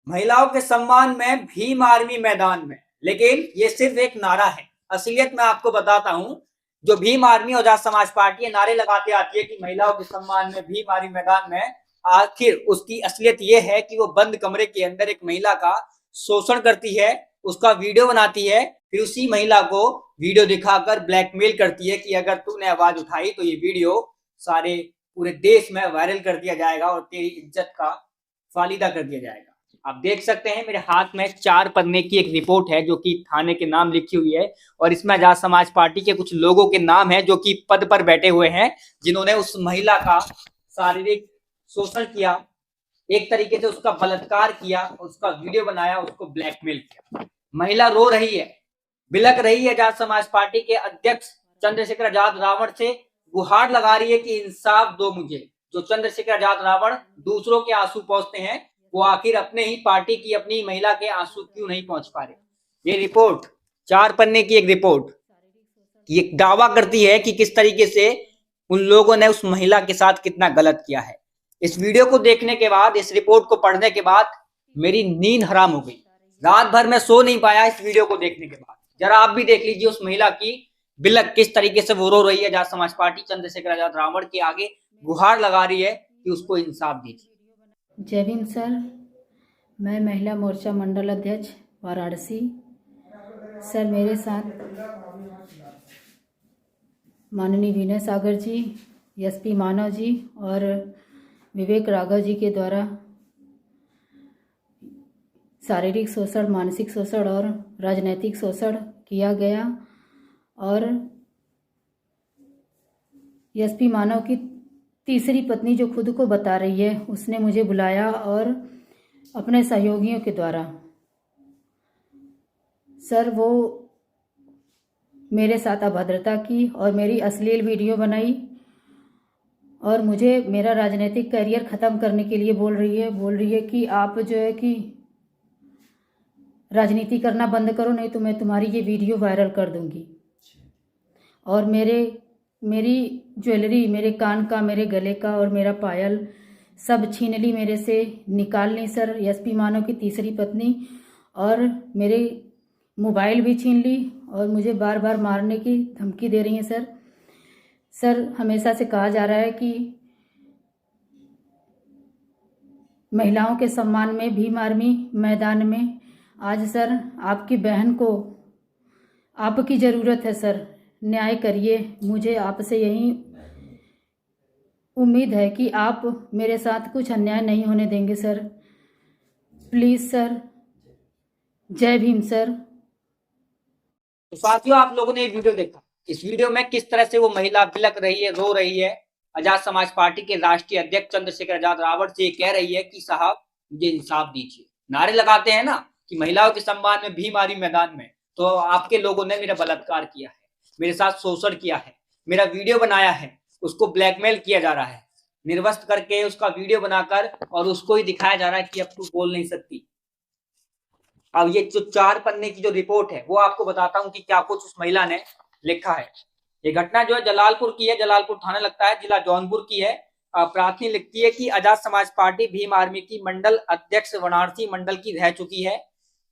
महिलाओं के सम्मान में भीम आर्मी मैदान में। लेकिन ये सिर्फ एक नारा है। असलियत मैं आपको बताता हूं, जो भीम आर्मी और आजाद समाज पार्टी नारे लगाते आती है कि महिलाओं के सम्मान में भीम आर्मी मैदान में, आखिर उसकी असलियत ये है कि वो बंद कमरे के अंदर एक महिला का शोषण करती है, उसका वीडियो बनाती है, फिर उसी महिला को वीडियो दिखाकर ब्लैकमेल करती है कि अगर तूने आवाज उठाई तो ये वीडियो सारे पूरे देश में वायरल कर दिया जाएगा और तेरी इज्जत का फालिदा कर दिया जाएगा। आप देख सकते हैं मेरे हाथ में 4 पन्ने की एक रिपोर्ट है जो कि थाने के नाम लिखी हुई है, और इसमें आजाद समाज पार्टी के कुछ लोगों के नाम है जो कि पद पर बैठे हुए हैं, जिन्होंने उस महिला का शारीरिक शोषण किया, एक तरीके से उसका बलात्कार किया, उसका वीडियो बनाया, उसको ब्लैकमेल किया। महिला रो रही है, बिलक रही है, आजाद समाज पार्टी के अध्यक्ष चंद्रशेखर आजाद रावण से गुहार लगा रही है कि इंसाफ दो मुझे। जो चंद्रशेखर आजाद रावण दूसरों के आंसू पहुंचते हैं, वो आखिर अपने ही पार्टी की अपनी महिला के आंसू क्यों नहीं पहुंच पा रहे। ये रिपोर्ट 4 पन्ने की एक रिपोर्ट ये दावा करती है कि किस तरीके से उन लोगों ने उस महिला के साथ कितना गलत किया है। इस वीडियो को देखने के बाद, इस रिपोर्ट को पढ़ने के बाद मेरी नींद हराम हो गई। रात भर मैं सो नहीं पाया इस वीडियो को देखने के बाद। जरा आप भी देख लीजिए उस महिला की बिलक, किस तरीके से वो रो रही है। आजाद समाज पार्टी चंद्रशेखर आजाद रावण के आगे गुहार लगा रही है कि उसको इंसाफ दीजिए। जय भीम सर। मैं महिला मोर्चा मंडल अध्यक्ष वाराणसी। सर, मेरे साथ माननीय विनय सागर जी, एसपी मानव जी और विवेक राघव जी के द्वारा शारीरिक शोषण, मानसिक शोषण और राजनैतिक शोषण किया गया। और एसपी मानव की तीसरी पत्नी जो खुद को बता रही है, उसने मुझे बुलाया और अपने सहयोगियों के द्वारा सर वो मेरे साथ अभद्रता की और मेरी अश्लील वीडियो बनाई और मुझे मेरा राजनीतिक करियर ख़त्म करने के लिए बोल रही है कि आप जो है कि राजनीति करना बंद करो, नहीं तो मैं तुम्हारी ये वीडियो वायरल कर दूंगी। और मेरी ज्वेलरी, मेरे कान का, मेरे गले का और मेरा पायल सब छीन ली, मेरे से निकाल ली सर एसपी मानव की तीसरी पत्नी, और मेरे मोबाइल भी छीन ली और मुझे बार बार मारने की धमकी दे रही हैं सर। सर, हमेशा से कहा जा रहा है कि महिलाओं के सम्मान में भीम आर्मी मैदान में, आज सर आपकी बहन को आपकी ज़रूरत है सर, न्याय करिए। मुझे आपसे यही उम्मीद है कि आप मेरे साथ कुछ अन्याय नहीं होने देंगे सर, प्लीज़ सर। जय भीम सर। तो साथियों, आप लोगों ने ये वीडियो देखा। इस वीडियो में किस तरह से वो महिला बिलक रही है, रो रही है, आजाद समाज पार्टी के राष्ट्रीय अध्यक्ष चंद्रशेखर आजाद रावण से कह रही है कि साहब मुझे इंसाफ दीजिए। नारे लगाते हैं ना कि महिलाओं के सम्मान में भीम आर्मी मैदान में, तो आपके लोगों ने मेरा बलात्कार किया है, मेरे साथ शोषण किया है, मेरा वीडियो बनाया है, उसको ब्लैकमेल किया जा रहा है, निर्वस्त्र करके उसका वीडियो बनाकर, और उसको ही दिखाया जा रहा है कि अब तू बोल नहीं सकती। अब ये जो 4 पन्ने की जो रिपोर्ट है वो आपको बताता हूं कि क्या कुछ उस महिला ने लिखा है। ये घटना जो है जलालपुर की है, जलालपुर थाना लगता है, जिला जौनपुर की है। प्रार्थनी लिखती है कि आजाद समाज पार्टी भीम आर्मी की मंडल अध्यक्ष वाराणसी मंडल की रह चुकी है।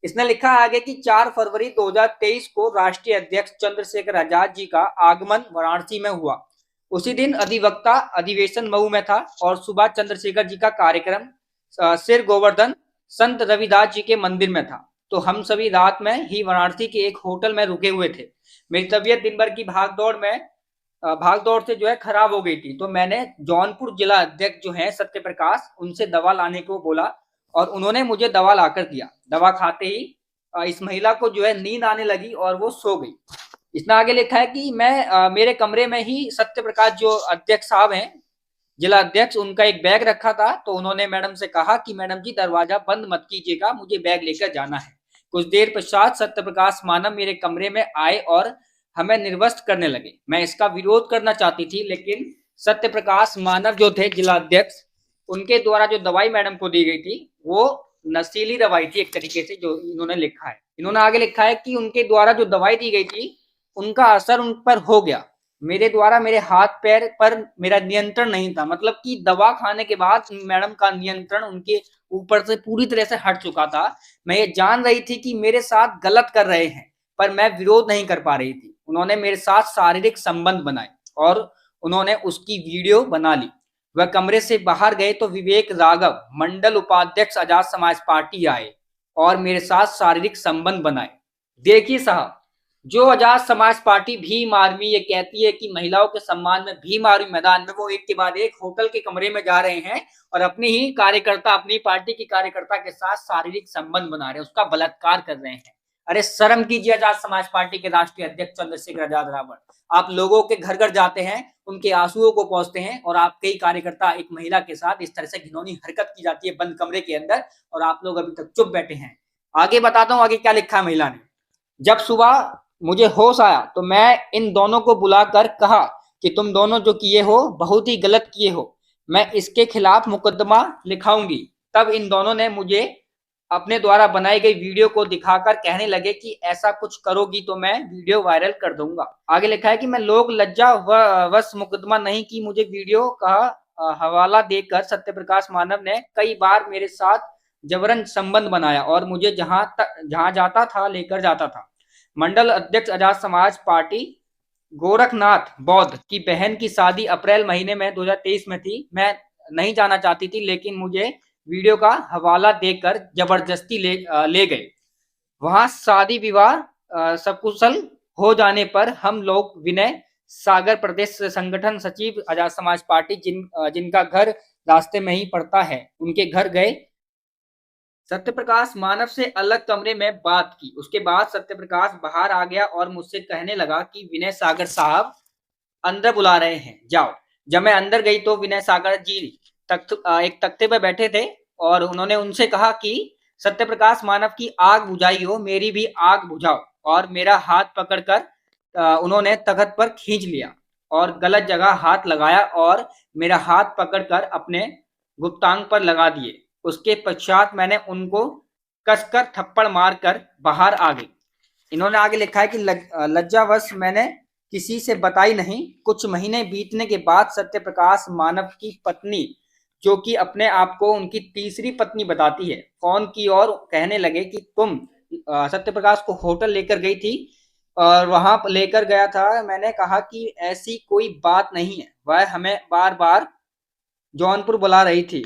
इसने लिखा आगे कि 4 फरवरी 2023 को राष्ट्रीय अध्यक्ष चंद्रशेखर आजाद जी का आगमन वाराणसी में हुआ। उसी दिन अधिवक्ता अधिवेशन मऊ में था और सुबह चंद्रशेखर जी का कार्यक्रम सिर गोवर्धन संत रविदास जी के मंदिर में था। तो हम सभी रात में ही वाराणसी के एक होटल में रुके हुए थे। मेरी तबीयत दिन भर की भागदौड़ से जो है खराब हो गई थी, तो मैंने जौनपुर जिला अध्यक्ष जो है सत्य प्रकाश, उनसे दवा लाने को बोला और उन्होंने मुझे दवा लाकर दिया। दवा खाते ही इस महिला को जो है नींद आने लगी और वो सो गई। इसने आगे लिखा है कि मैं मेरे कमरे में ही सत्य प्रकाश जो अध्यक्ष साहब हैं, जिला अध्यक्ष, उनका एक बैग रखा था, तो उन्होंने मैडम से कहा कि मैडम जी दरवाजा बंद मत कीजिएगा, मुझे बैग लेकर जाना है। कुछ देर पश्चात सत्य प्रकाश मानव मेरे कमरे में आए और हमें निर्वस्त्र करने लगे। मैं इसका विरोध करना चाहती थी, लेकिन सत्य प्रकाश मानव जो थे जिला अध्यक्ष, उनके द्वारा जो दवाई मैडम को दी गई थी वो नशीली दवाई थी एक तरीके से, जो इन्होंने लिखा है। इन्होंने आगे लिखा है कि उनके द्वारा जो दवाई दी गई थी उनका असर उन पर हो गया। मेरे द्वारा मेरे हाथ पैर पर मेरा नियंत्रण नहीं था, मतलब कि दवा खाने के बाद मैडम का नियंत्रण उनके ऊपर से पूरी तरह से हट चुका था। मैं ये जान रही थी कि मेरे साथ गलत कर रहे हैं, पर मैं विरोध नहीं कर पा रही थी। उन्होंने मेरे साथ शारीरिक संबंध बनाए और उन्होंने उसकी वीडियो बना ली। वह कमरे से बाहर गए तो विवेक राघव, मंडल उपाध्यक्ष आजाद समाज पार्टी, आए और मेरे साथ शारीरिक संबंध बनाए। देखिए साहब, जो आजाद समाज पार्टी भीम आर्मी ये कहती है कि महिलाओं के सम्मान में भीम आर्मी मैदान में, वो एक के बाद एक होटल के कमरे में जा रहे हैं और अपनी ही कार्यकर्ता, अपनी पार्टी की कार्यकर्ता के साथ शारीरिक संबंध बना रहे हैं, उसका बलात्कार कर रहे हैं। अरे शर्म कीजिए आजाद समाज पार्टी के राष्ट्रीय अध्यक्ष चंद्रशेखर आजाद रावण। आप लोगों के घर घर जाते हैं, उनके आंसुओं को पहुंचते हैं और आपके ही कार्यकर्ता एक महिला के साथ इस तरह से घिनौनी हरकत की जाती है बंद कमरे के अंदर, और आप लोग अभी तक चुप बैठे हैं। आगे बताता हूं आगे क्या लिखा है महिला ने। जब सुबह मुझे होश आया तो मैं इन दोनों को बुलाकर कहा कि तुम दोनों जो किए हो बहुत ही गलत किए हो, मैं इसके खिलाफ मुकदमा लिखाऊंगी। तब इन दोनों ने मुझे अपने द्वारा बनाई गई वीडियो को दिखाकर कहने लगे कि ऐसा कुछ करोगी तो मैं वीडियो वायरल कर दूंगा। आगे लिखा है कि मैं लोग लज्जा वश मुकदमा नहीं की, मुझे वीडियो का हवाला देकर सत्यप्रकाश मानव ने कई बार मेरे साथ जबरन संबंध बनाया और मुझे जहां जाता था लेकर जाता था। मंडल अध्यक्ष आजाद समाज पार्टी गोरखनाथ बौद्ध की बहन की शादी अप्रैल महीने में 2023 में थी। मैं नहीं जाना चाहती थी, लेकिन मुझे वीडियो का हवाला देकर जबरदस्ती ले गए। वहां शादी विवाह सकुशल हो जाने पर हम लोग विनय सागर प्रदेश संगठन सचिव आजाद समाज पार्टी जिनका घर रास्ते में ही पड़ता है, उनके घर गए। सत्यप्रकाश मानव से अलग कमरे में बात की। उसके बाद सत्यप्रकाश बाहर आ गया और मुझसे कहने लगा कि विनय सागर साहब अंदर बुला रहे हैं, जाओ। जब मैं अंदर गई तो विनय सागर जी एक तख्ते पर बैठे थे और उन्होंने उनसे कहा कि सत्यप्रकाश मानव की आग बुझाई हो, मेरी भी आग बुझाओ। और मेरा हाथ पकड़कर उन्होंने तख्त पर खींच लिया और गलत जगह हाथ लगाया और मेरा हाथ पकड़कर अपने गुप्तांग पर लगा दिए। उसके पश्चात मैंने उनको कसकर थप्पड़ मारकर बाहर आ गई। इन्होंने आगे लिखा है कि लज्जावश मैंने किसी से बताई नहीं। कुछ महीने बीतने के बाद सत्यप्रकाश मानव की पत्नी, जो कि अपने आप को उनकी तीसरी पत्नी बताती है, फोन की और कहने लगे कि तुम सत्यप्रकाश को होटल लेकर गई थी और वहां लेकर गया था। मैंने कहा कि ऐसी कोई बात नहीं है, वह हमें बार बार जौनपुर बुला रही थी,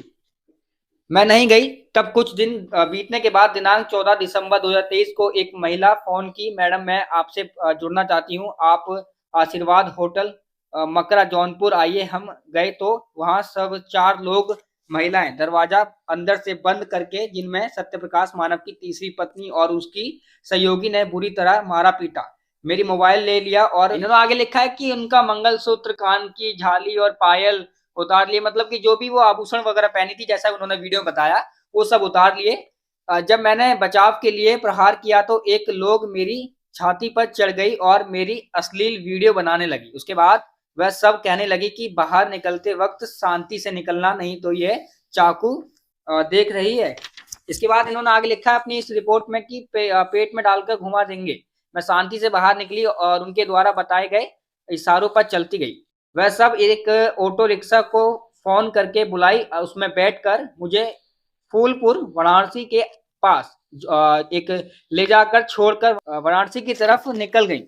मैं नहीं गई। तब कुछ दिन बीतने के बाद दिनांक 14 दिसंबर 2023 को एक महिला फोन की, मैडम मैं आपसे जुड़ना चाहती हूँ, आप आशीर्वाद होटल मकरा जौनपुर आइए। हम गए तो वहां सब 4 लोग महिलाएं दरवाजा अंदर से बंद करके, जिनमें सत्यप्रकाश मानव की तीसरी पत्नी और उसकी सहयोगी ने बुरी तरह मारा पीटा, मेरी मोबाइल ले लिया। और इन्होंने आगे लिखा है कि उनका मंगलसूत्र, कान की झाली और पायल उतार लिए, मतलब कि जो भी वो आभूषण वगैरह पहनी थी, जैसा उन्होंने वीडियो में बताया, वो सब उतार लिए। जब मैंने बचाव के लिए प्रहार किया तो एक लोग मेरी छाती पर चढ़ गई और मेरी अश्लील वीडियो बनाने लगी। उसके बाद वह सब कहने लगी कि बाहर निकलते वक्त शांति से निकलना, नहीं तो ये चाकू देख रही है। इसके बाद इन्होंने आगे लिखा है अपनी इस रिपोर्ट में कि पेट में डालकर घुमा देंगे। मैं शांति से बाहर निकली और उनके द्वारा बताए गए इशारों पर चलती गई। वह सब एक ऑटो रिक्शा को फोन करके बुलाई, उसमें बैठकर मुझे फूलपुर वाराणसी के पास एक ले जाकर छोड़कर वाराणसी की तरफ निकल गई।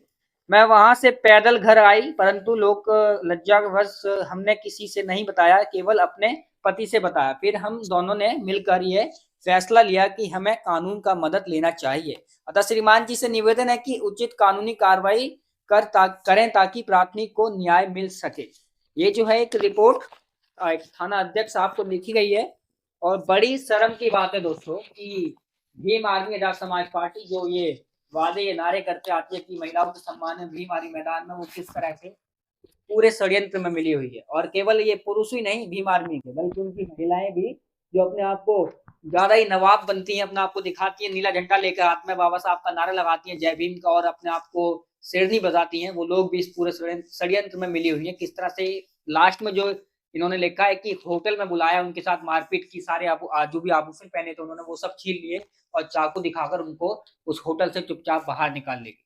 मैं वहां से पैदल घर आई, परंतु लोग लज्जावश हमने किसी से नहीं बताया, केवल अपने पति से बताया। फिर हम दोनों ने मिलकर ये फैसला लिया कि हमें कानून का मदद लेना चाहिए। अतः श्रीमान जी से निवेदन है कि उचित कानूनी कार्रवाई करें ताकि प्राथमिक को न्याय मिल सके। ये जो है एक रिपोर्ट एक थाना अध्यक्ष साहब को लिखी गई है। और बड़ी शर्म की बात है दोस्तों कि भीम आर्मी आजाद समाज पार्टी जो ये वादे ये नारे करते आती है कि महिलाओं के सम्मान में भीम आर्मी मैदान में, वो किस तरह से पूरे षड्यंत्र में मिली हुई है। और केवल ये पुरुष ही नहीं भीम आर्मी के, बल्कि उनकी महिलाएं भी, जो अपने आप को ज्यादा ही नवाब बनती हैं, अपने आप को दिखाती है, नीला झंडा लेकर हाथ में बाबा साहब का नारा लगाती है जय भीम का, और अपने आप को शेरनी बजाती हैं, वो लोग भी इस पूरे षड्यंत्र में मिली हुई है। किस तरह से लास्ट में जो इन्होंने लिखा है कि होटल में बुलाया, उनके साथ मारपीट की, सारे जो भी आभूषण पहने थे उन्होंने वो सब छीन लिए और चाकू दिखाकर उनको उस होटल से चुपचाप बाहर निकाल ले गए।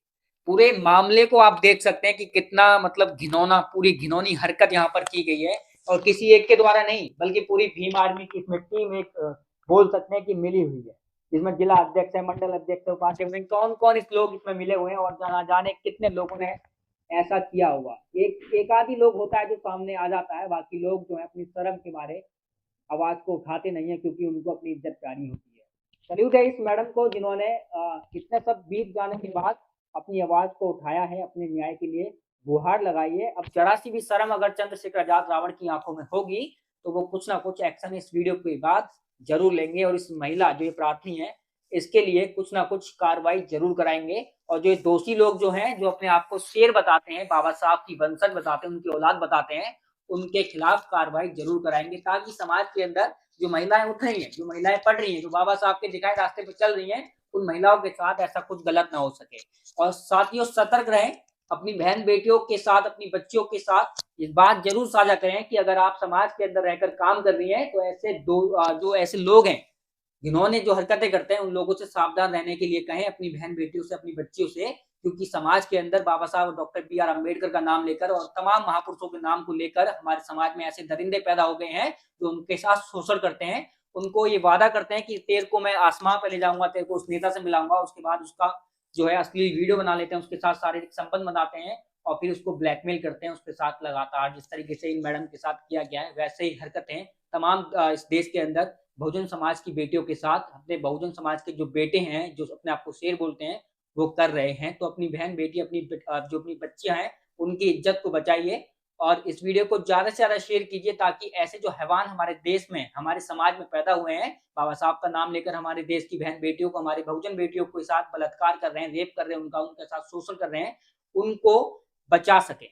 पूरे मामले को आप देख सकते हैं कि कितना मतलब घिनौना, पूरी घिनौनी हरकत यहाँ पर की गई है और किसी एक के द्वारा नहीं बल्कि पूरी भीम आर्मी की इसमें टीम एक बोल सकते हैं कि मिली हुई है। इसमें जिला अध्यक्ष है, मंडल अध्यक्ष है, उपाध्यक्ष, कौन कौन इस लोग इसमें मिले हुए हैं और जाने कितने लोगों ने ऐसा किया होगा। एक आध ही लोग होता है जो सामने आ जाता है, बाकी लोग जो है अपनी शर्म के मारे आवाज को उठाते नहीं है क्योंकि उनको अपनी इज्जत प्यारी होती है। सल्यूट है इस मैडम को जिन्होंने इतने सब बीत जाने के बाद अपनी आवाज को उठाया है, अपने न्याय के लिए गुहार लगाई है। अब जरा सी भी शर्म अगर चंद्रशेखर आजाद रावण की आंखों में होगी तो वो कुछ ना कुछ एक्शन इस वीडियो के बाद जरूर लेंगे और इस महिला जो ये प्रार्थनी है इसके लिए कुछ ना कुछ कार्रवाई जरूर कराएंगे। और जो दोषी लोग जो हैं, जो अपने आप को शेर बताते हैं, बाबा साहब की वंशज बताते हैं, उनकी औलाद बताते हैं, उनके खिलाफ कार्रवाई जरूर कराएंगे ताकि समाज के अंदर जो महिलाएं उठ रही हैं, जो महिलाएं पढ़ रही हैं, जो बाबा साहब के दिखाए रास्ते पर चल रही हैं, उन महिलाओं के साथ ऐसा कुछ गलत ना हो सके। और साथियों सतर्क रहें, अपनी बहन बेटियों के साथ, अपनी बच्चियों के साथ इस बात जरूर साझा करें कि अगर आप समाज के अंदर रहकर काम कर रही हैं तो ऐसे जो ऐसे लोग हैं जिन्होंने जो हरकतें करते हैं उन लोगों से सावधान रहने के लिए कहें, अपनी बहन बेटियों से, अपनी बच्चियों से, क्योंकि समाज के अंदर बाबा साहब डॉक्टर बी आर अम्बेडकर का नाम लेकर और तमाम महापुरुषों के नाम को लेकर हमारे समाज में ऐसे दरिंदे पैदा हो गए हैं जो उनके साथ शोषण करते हैं। उनको ये वादा करते हैं कि तेरे को मैं आसमां पे ले जाऊंगा, तेरे को उस नेता से मिलाऊंगा, उसके बाद उसका जो है असली वीडियो बना लेते हैं, उसके साथ शारीरिक संबंध बनाते हैं और फिर उसको ब्लैकमेल करते हैं उसके साथ लगातार। जिस तरीके से इन मैडम के साथ किया गया है वैसे ही हरकतें तमाम इस देश के अंदर बहुजन समाज की बेटियों के साथ, अपने बहुजन समाज के जो बेटे हैं, जो अपने आप को शेर बोलते हैं, वो कर रहे हैं। तो अपनी बहन बेटी, जो अपनी बच्चियां हैं, उनकी इज्जत को बचाइए और इस वीडियो को ज़्यादा से ज़्यादा शेयर कीजिए ताकि ऐसे जो हैवान हमारे देश में, हमारे समाज में पैदा हुए हैं, बाबा साहब का नाम लेकर हमारे देश की बहन बेटियों को, हमारे बहुजन बेटियों के साथ बलात्कार कर रहे हैं, रेप कर रहे हैं, उनका उनके साथ शोषण कर रहे हैं, उनको बचा सकें।